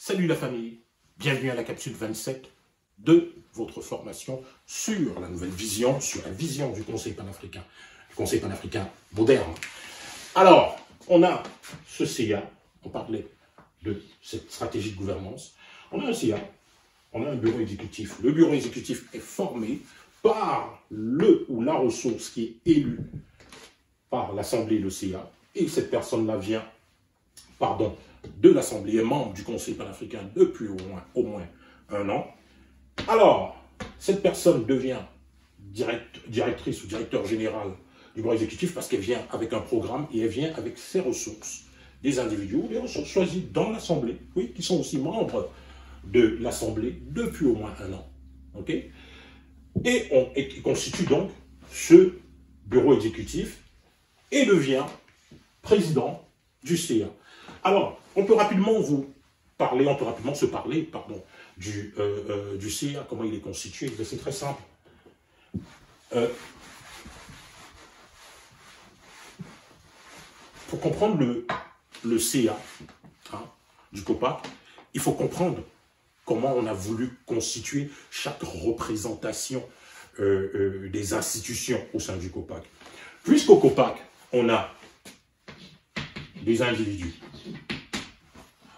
Salut la famille, bienvenue à la capsule 27 de votre formation sur la nouvelle vision, sur la vision du Conseil panafricain moderne. Alors, on a ce CIA, on parlait de cette stratégie de gouvernance, on a un CIA, on a un bureau exécutif. Le bureau exécutif est formé par le ou la ressource qui est élue par l'Assemblée, le CIA, et cette personne-là vient, de l'Assemblée, est membre du Conseil panafricain depuis au moins un an. Alors, cette personne devient directrice ou directeur général du bureau exécutif parce qu'elle vient avec un programme et elle vient avec ses ressources, des individus, des ressources choisies dans l'Assemblée, oui, qui sont aussi membres de l'Assemblée depuis au moins un an. Ok? Et on constitue donc ce bureau exécutif et devient président du CIA. Alors, on peut rapidement se parler du CIA, comment il est constitué. C'est très simple. Pour comprendre le CIA du COPAC, il faut comprendre comment on a voulu constituer chaque représentation des institutions au sein du COPAC. Puisqu'au COPAC, on a des individus,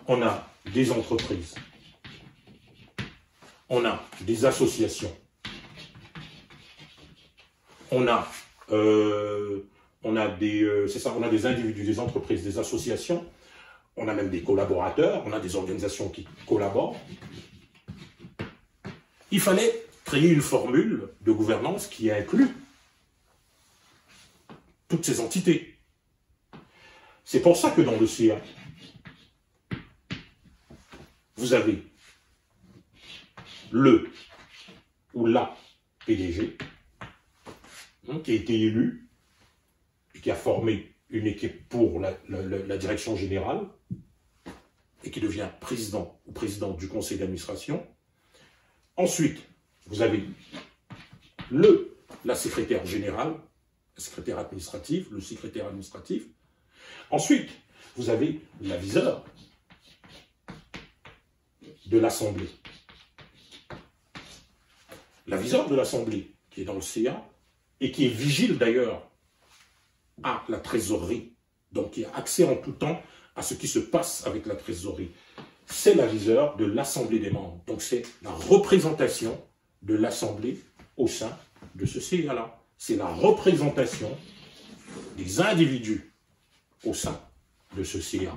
on a des entreprises, on a des associations, on a des individus, des entreprises, des associations, on a même des collaborateurs, on a des organisations qui collaborent. Il fallait créer une formule de gouvernance qui inclut toutes ces entités. C'est pour ça que dans le CIA, vous avez le ou la PDG qui a été élu et qui a formé une équipe pour la direction générale et qui devient président ou présidente du conseil d'administration. Ensuite, vous avez la secrétaire générale, la secrétaire administrative, le secrétaire administratif. Ensuite, vous avez l'aviseur de l'Assemblée. L'aviseur de l'Assemblée qui est dans le CIA et qui est vigile d'ailleurs à la trésorerie, donc qui a accès en tout temps à ce qui se passe avec la trésorerie. C'est l'aviseur de l'Assemblée des membres. Donc c'est la représentation de l'Assemblée au sein de ce CIA-là. C'est la représentation des individus au sein de ce CIA.